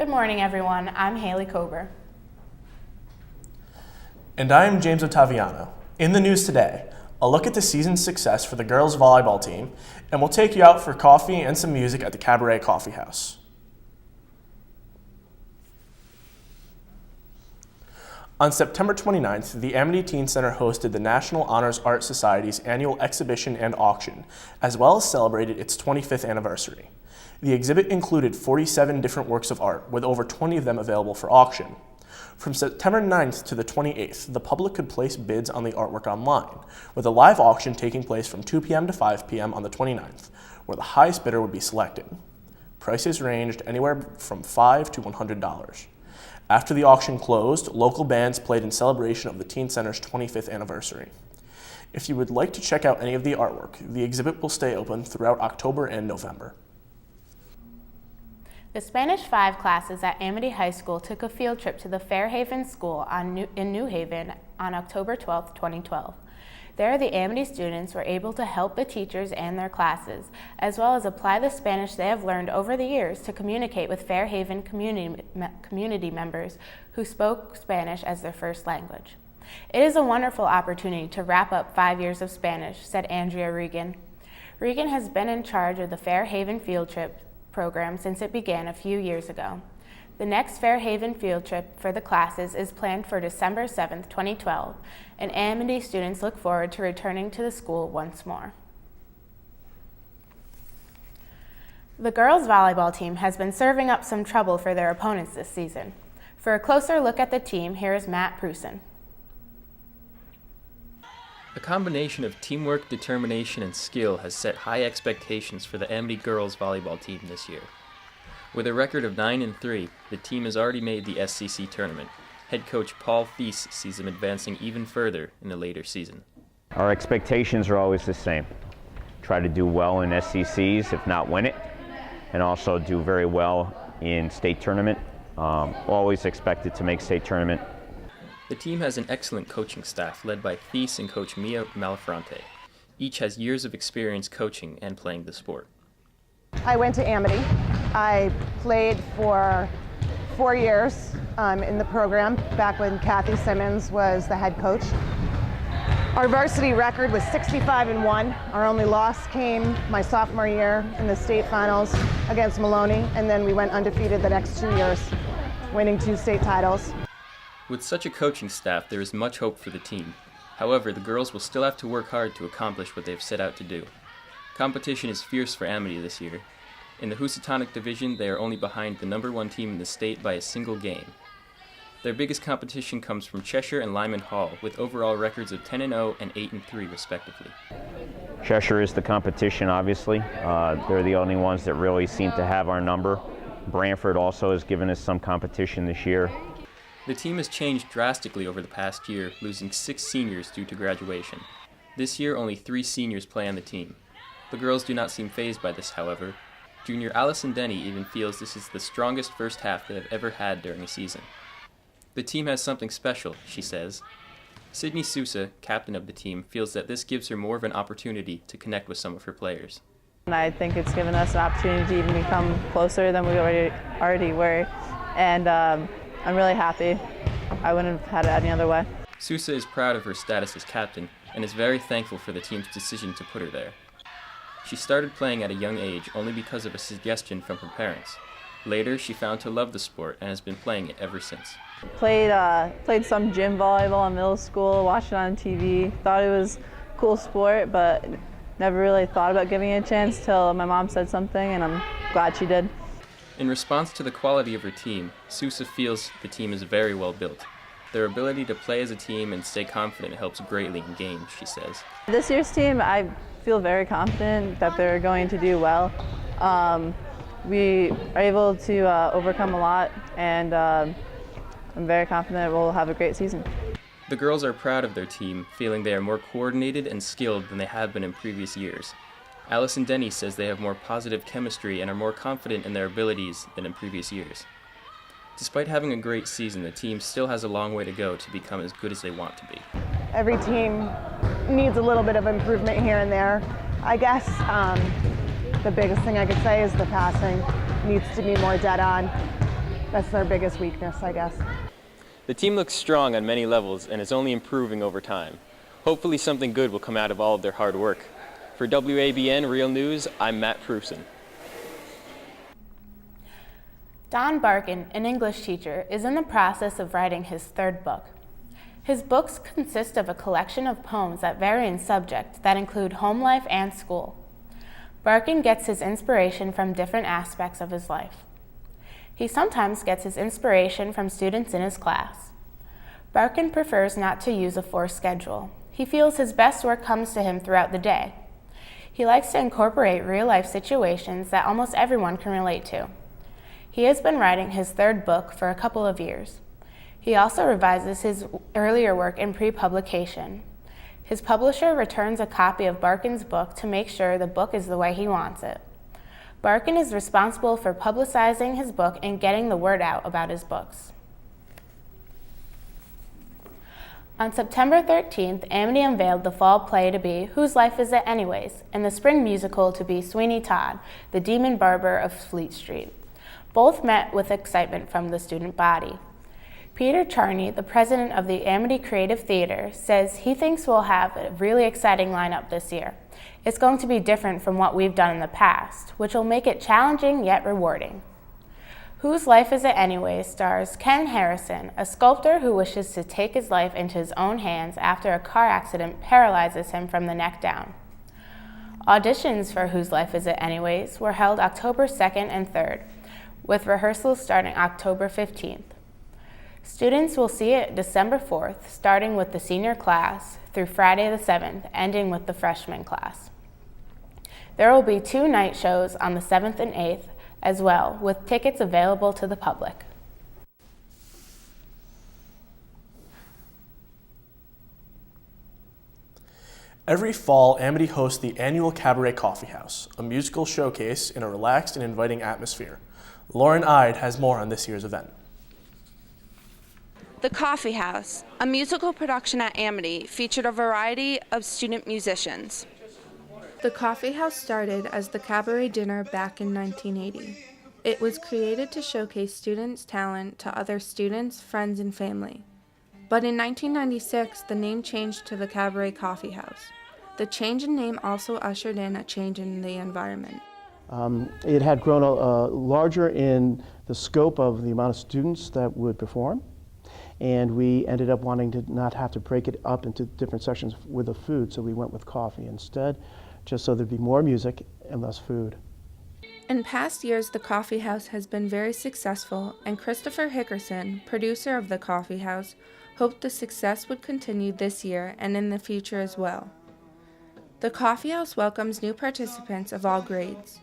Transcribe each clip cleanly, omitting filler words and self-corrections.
Good morning, everyone. I'm Haley Kober. And I'm James Ottaviano. In the news today, a look at the season's success for the girls volleyball team, and we'll take you out for coffee and some music at the Cabaret Coffee House. On September 29th, the Amity Teen Center hosted the National Honors Art Society's annual exhibition and auction, as well as celebrated its 25th anniversary. The exhibit included 47 different works of art, with over 20 of them available for auction. From September 9th to the 28th, the public could place bids on the artwork online, with a live auction taking place from 2 p.m. to 5 p.m. on the 29th, where the highest bidder would be selected. Prices ranged anywhere from $5 to $100. After the auction closed, local bands played in celebration of the Teen Center's 25th anniversary. If you would like to check out any of the artwork, the exhibit will stay open throughout October and November. The Spanish 5 classes at Amity High School took a field trip to the Fairhaven School in New Haven on October 12, 2012. There, the Amity students were able to help the teachers and their classes, as well as apply the Spanish they have learned over the years to communicate with Fairhaven community members who spoke Spanish as their first language. It is a wonderful opportunity to wrap up 5 years of Spanish, said Andrea Regan. Regan has been in charge of the Fairhaven field trip program since it began a few years ago. The next Fairhaven field trip for the classes is planned for December 7, 2012, and Amity students look forward to returning to the school once more. The girls' volleyball team has been serving up some trouble for their opponents this season. For a closer look at the team, here is Matt Prusen. A combination of teamwork, determination, and skill has set high expectations for the Amity girls volleyball team this year. With a record of 9-3, the team has already made the SCC tournament. Head coach Paul Thies sees them advancing even further in the later season. Our expectations are always the same. Try to do well in SCCs, if not win it, and also do very well in state tournament. Always expected to make state tournament. The team has an excellent coaching staff led by Thies and coach Mia Malafronte. Each has years of experience coaching and playing the sport. I went to Amity. I played for 4 years in the program back when Kathy Simmons was the head coach. Our varsity record was 65-1. Our only loss came my sophomore year in the state finals against Maloney, and then we went undefeated the next 2 years, winning 2 state titles. With such a coaching staff, there is much hope for the team. However, the girls will still have to work hard to accomplish what they've set out to do. Competition is fierce for Amity this year. In the Housatonic division, they are only behind the #1 team in the state by a single game. Their biggest competition comes from Cheshire and Lyman Hall, with overall records of 10-0 and 8-3 respectively. Cheshire is the competition, obviously. They're the only ones that really seem to have our number. Branford also has given us some competition this year. The team has changed drastically over the past year, losing 6 seniors due to graduation. This year, only 3 seniors play on the team. The girls do not seem fazed by this, however. Junior Allison Denny even feels this is the strongest first half they have ever had during a season. The team has something special, she says. Sydney Sousa, captain of the team, feels that this gives her more of an opportunity to connect with some of her players. And I think it's given us an opportunity to even become closer than we already were. And I'm really happy. I wouldn't have had it any other way. Sousa is proud of her status as captain and is very thankful for the team's decision to put her there. She started playing at a young age only because of a suggestion from her parents. Later, she found to love the sport and has been playing it ever since. Played some gym volleyball in middle school, watched it on TV, thought it was a cool sport, but never really thought about giving it a chance till my mom said something, and I'm glad she did. In response to the quality of her team, Sousa feels the team is very well built. Their ability to play as a team and stay confident helps greatly in games, she says. This year's team, I feel very confident that they're going to do well. We are able to overcome a lot, and I'm very confident we'll have a great season. The girls are proud of their team, feeling they are more coordinated and skilled than they have been in previous years. Allison Denny says they have more positive chemistry and are more confident in their abilities than in previous years. Despite having a great season, the team still has a long way to go to become as good as they want to be. Every team needs a little bit of improvement here and there. I guess the biggest thing I could say is the passing needs to be more dead on. That's their biggest weakness, I guess. The team looks strong on many levels and is only improving over time. Hopefully something good will come out of all of their hard work. For WABN Real News, I'm Matt Prusen. Don Barkin, an English teacher, is in the process of writing his third book. His books consist of a collection of poems that vary in subject that include home life and school. Barkin gets his inspiration from different aspects of his life. He sometimes gets his inspiration from students in his class. Barkin prefers not to use a forced schedule. He feels his best work comes to him throughout the day. He likes to incorporate real-life situations that almost everyone can relate to. He has been writing his third book for a couple of years. He also revises his earlier work in pre-publication. His publisher returns a copy of Barkin's book to make sure the book is the way he wants it. Barkin is responsible for publicizing his book and getting the word out about his books. On September 13th, Amity unveiled the fall play to be Whose Life Is It Anyways? And the spring musical to be Sweeney Todd, the Demon Barber of Fleet Street. Both met with excitement from the student body. Peter Charney, the president of the Amity Creative Theater, says he thinks we'll have a really exciting lineup this year. It's going to be different from what we've done in the past, which will make it challenging yet rewarding. Whose Life Is It Anyway stars Ken Harrison, a sculptor who wishes to take his life into his own hands after a car accident paralyzes him from the neck down. Auditions for Whose Life Is It Anyways were held October 2nd and 3rd, with rehearsals starting October 15th. Students will see it December 4th, starting with the senior class through Friday the 7th, ending with the freshman class. There will be 2 night shows on the 7th and 8th as well, with tickets available to the public. Every fall, Amity hosts the annual Cabaret Coffee House, a musical showcase in a relaxed and inviting atmosphere. Lauren Ide has more on this year's event. The Coffee House, a musical production at Amity, featured a variety of student musicians. The Coffee House started as the Cabaret Dinner back in 1980. It was created to showcase students' talent to other students, friends, and family. But in 1996, the name changed to the Cabaret Coffee House. The change in name also ushered in a change in the environment. It had grown larger in the scope of the amount of students that would perform. And we ended up wanting to not have to break it up into different sections with the food, so we went with coffee instead, just so there'd be more music and less food. In past years, the Coffee House has been very successful, and Christopher Hickerson, producer of the Coffee House, hoped the success would continue this year and in the future as well. The Coffee House welcomes new participants of all grades.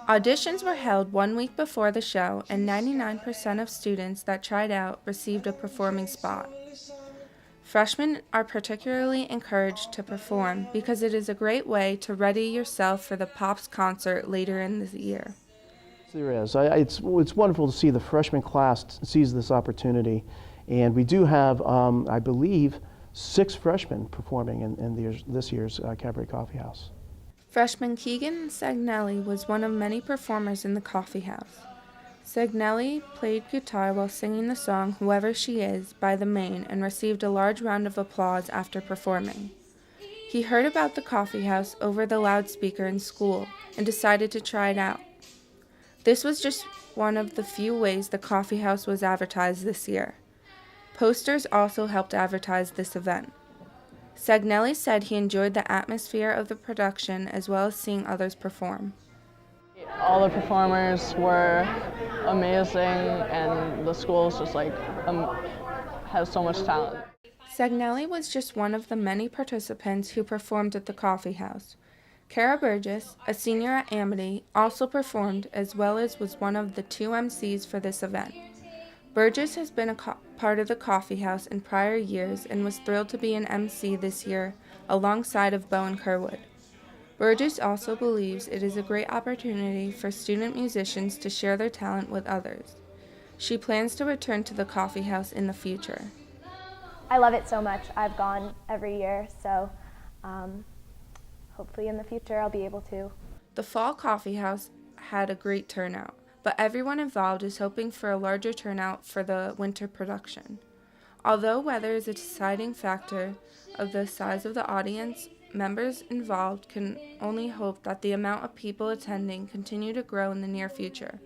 Auditions were held 1 week before the show, and 99% of students that tried out received a performing spot. Freshmen are particularly encouraged to perform because it is a great way to ready yourself for the Pops concert later in the year. There is. It's wonderful to see the freshman class seize this opportunity, and we do have, I believe, 6 freshmen performing in this year's Cabaret Coffee House. Freshman Keegan Sagnelli was one of many performers in the Coffee House. Sagnelli played guitar while singing the song Whoever She Is by The Maine and received a large round of applause after performing. He heard about the Coffee House over the loudspeaker in school and decided to try it out. This was just one of the few ways the Coffee House was advertised this year. Posters also helped advertise this event. Sagnelli said he enjoyed the atmosphere of the production as well as seeing others perform. All the performers were amazing, and the school is just has so much talent. Sagnelli was just one of the many participants who performed at the Coffee House. Kara Burgess, a senior at Amity, also performed as well as was one of the 2 MCs for this event. Burgess has been a part of the Coffee House in prior years and was thrilled to be an MC this year alongside of Bowen Kerwood. Burgess also believes it is a great opportunity for student musicians to share their talent with others. She plans to return to the Coffee House in the future. I love it so much. I've gone every year, so hopefully in the future I'll be able to. The Fall Coffee House had a great turnout. but everyone involved is hoping for a larger turnout for the winter production. Although weather is a deciding factor of the size of the audience, members involved can only hope that the amount of people attending continue to grow in the near future,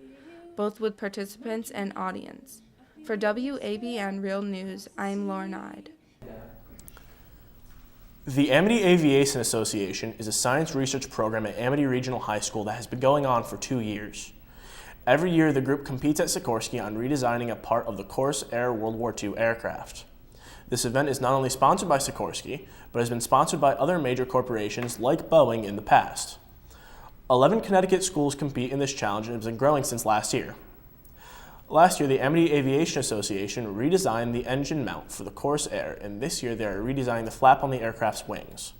both with participants and audience. For WABN Real News, I am Lauren Ide. The Amity Aviation Association is a science research program at Amity Regional High School that has been going on for 2 years. Every year, the group competes at Sikorsky on redesigning a part of the Corsair World War II aircraft. This event is not only sponsored by Sikorsky, but has been sponsored by other major corporations like Boeing in the past. 11 Connecticut schools compete in this challenge and has been growing since last year. Last year, the Amity Aviation Association redesigned the engine mount for the Corsair, and this year they are redesigning the flap on the aircraft's wings.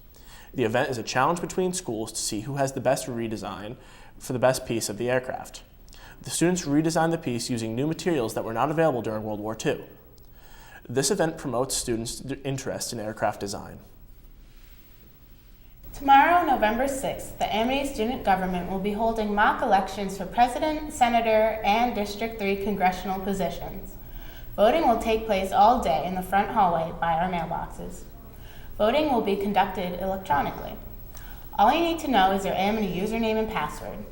The event is a challenge between schools to see who has the best redesign for the best piece of the aircraft. The students redesigned the piece using new materials that were not available during World War II. This event promotes students' interest in aircraft design. Tomorrow, November 6th, the Amity Student Government will be holding mock elections for President, Senator, and District 3 congressional positions. Voting will take place all day in the front hallway by our mailboxes. Voting will be conducted electronically. All you need to know is your Amity username and password.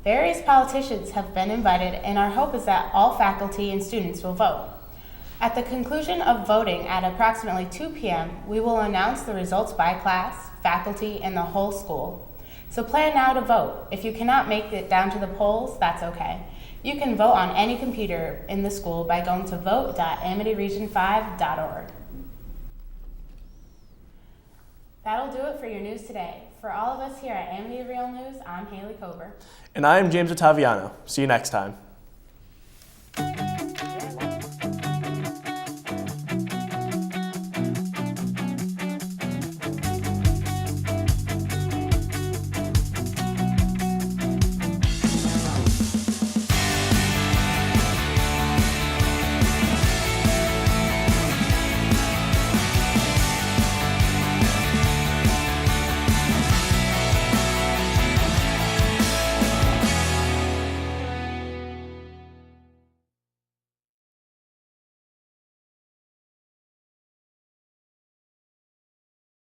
Various politicians have been invited, and our hope is that all faculty and students will vote. At the conclusion of voting at approximately 2 p.m., we will announce the results by class, faculty, and the whole school. So plan now to vote. If you cannot make it down to the polls, that's okay. You can vote on any computer in the school by going to vote.amityregion5.org. That'll do it for your news today. For all of us here at Amity Real News, I'm Haley Kober. And I am James Ottaviano. See you next time.